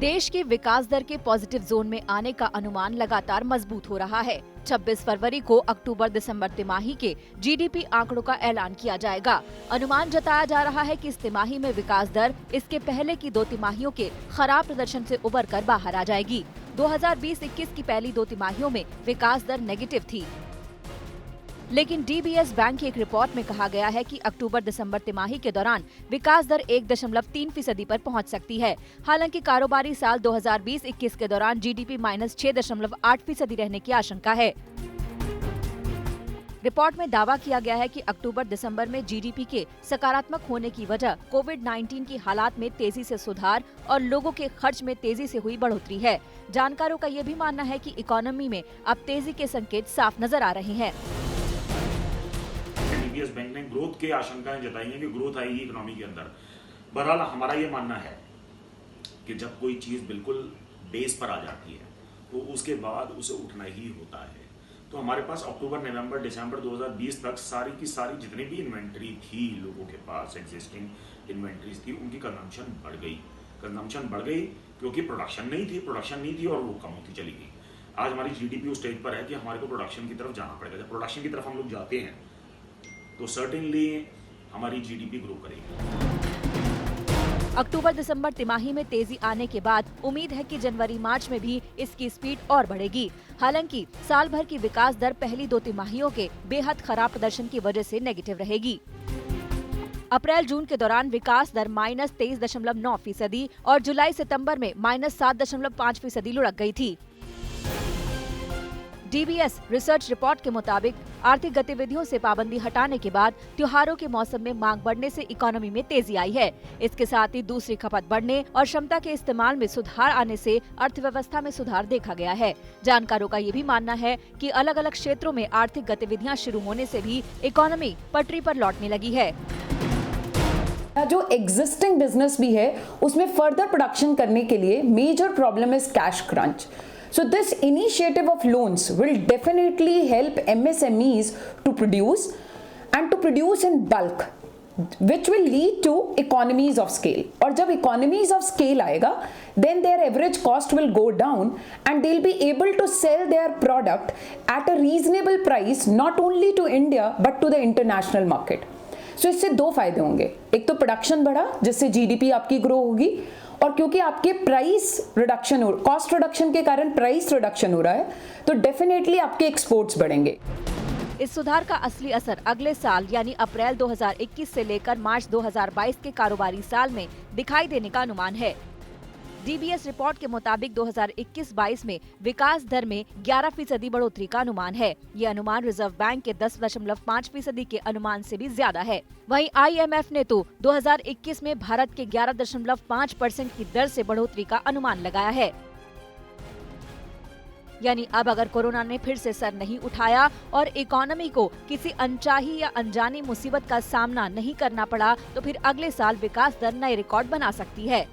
देश की विकास दर के पॉजिटिव जोन में आने का अनुमान लगातार मजबूत हो रहा है। 26 फरवरी को अक्टूबर-दिसंबर तिमाही के जीडीपी आंकड़ों का ऐलान किया जाएगा। अनुमान जताया जा रहा है कि इस तिमाही में विकास दर इसके पहले की 2 तिमाहियों के खराब प्रदर्शन से उबर कर बाहर आ जाएगी। 2020-21 की पहली 2 तिमाहियों में विकास दर नेगेटिव थी, लेकिन डीबीएस बैंक की एक रिपोर्ट में कहा गया है कि अक्टूबर-दिसंबर तिमाही के दौरान विकास दर 1.3% पर पहुंच सकती है। हालांकि कारोबारी साल 2020-21 के दौरान जीडीपी -6.8% रहने की आशंका है। रिपोर्ट में दावा किया गया है कि अक्टूबर-दिसंबर में जीडीपी के सकारात्मक होने की वजह कोविड-19 की हालात में तेजी से सुधार और लोगों के खर्च में तेजी से हुई बढ़ोतरी है। जानकारों का ये भी मानना है कि इकोनॉमी में अब तेजी के संकेत साफ नजर आ रहे हैं। डीबीएस बैंक ने ग्रोथ की आशंकाएं जताई हैं कि ग्रोथ आएगी इकोनॉमी के अंदर। बहरहाल हमारा ये मानना है कि जब कोई चीज बिल्कुल बेस पर आ जाती है तो उसके बाद उसे उठना ही होता है। तो हमारे पास अक्टूबर, नवंबर, दिसंबर 2020 तक सारी की सारी जितनी भी इन्वेंट्री थी लोगों के पास, एग्जिस्टिंग इन्वेंट्रीज थी, उनकी कंजम्पशन बढ़ गई क्योंकि प्रोडक्शन नहीं थी और वो कम होती चली गई। आज हमारी जीडीपी उस स्टेज पर है कि हमारे को प्रोडक्शन की तरफ जाना पड़ेगा। जब प्रोडक्शन की तरफ हम लोग जाते हैं तो सर्टेनली हमारी जीडीपी ग्रो करेगी। अक्टूबर-दिसंबर तिमाही में तेजी आने के बाद उम्मीद है कि जनवरी-मार्च में भी इसकी स्पीड और बढ़ेगी। हालांकि साल भर की विकास दर पहली 2 तिमाहियों के बेहद खराब प्रदर्शन की वजह से नेगेटिव रहेगी। अप्रैल-जून के दौरान विकास दर -23.9% और जुलाई-सितंबर में -7.5% लुढ़क गई थी। डीबीएस रिसर्च रिपोर्ट के मुताबिक आर्थिक गतिविधियों से पाबंदी हटाने के बाद त्योहारों के मौसम में मांग बढ़ने से इकोनॉमी में तेजी आई है। इसके साथ ही दूसरी खपत बढ़ने और क्षमता के इस्तेमाल में सुधार आने से अर्थव्यवस्था में सुधार देखा गया है। जानकारों का ये भी मानना है कि अलग अलग क्षेत्रों में आर्थिक गतिविधियां शुरू होने से भी इकोनॉमी पटरी पर लौटने लगी है। जो एग्जिस्टिंग बिजनेस भी है उसमें फर्दर प्रोडक्शन करने के लिए major problem is cash crunch. So this initiative of loans will definitely help MSMEs to produce and to produce in bulk, which will lead to economies of scale. और जब economies of scale आएगा, then their average cost will go down and they'll be able to sell their product at a reasonable price not only to India but to the international market. So इससे 2 फायदे होंगे। एक तो production बढ़ा जिससे GDP आपकी grow होगी, और क्योंकि आपके प्राइस रिडक्शन कॉस्ट रिडक्शन के कारण प्राइस रिडक्शन हो रहा है तो डेफिनेटली आपके एक्सपोर्ट्स बढ़ेंगे। इस सुधार का असली असर अगले साल यानी अप्रैल 2021 से लेकर मार्च 2022 के कारोबारी साल में दिखाई देने का अनुमान है। डीबीएस रिपोर्ट के मुताबिक 2021-22 में विकास दर में 11% बढ़ोतरी का अनुमान है। ये अनुमान रिजर्व बैंक के 10.5% के अनुमान से भी ज्यादा है। वहीं आईएमएफ ने तो 2021 में भारत के 11.5% की दर से बढ़ोतरी का अनुमान लगाया है। यानी अब अगर कोरोना ने फिर से सर नहीं उठाया और इकोनॉमी को किसी अनचाही या अनजानी मुसीबत का सामना नहीं करना पड़ा तो फिर अगले साल विकास दर नए रिकॉर्ड बना सकती है।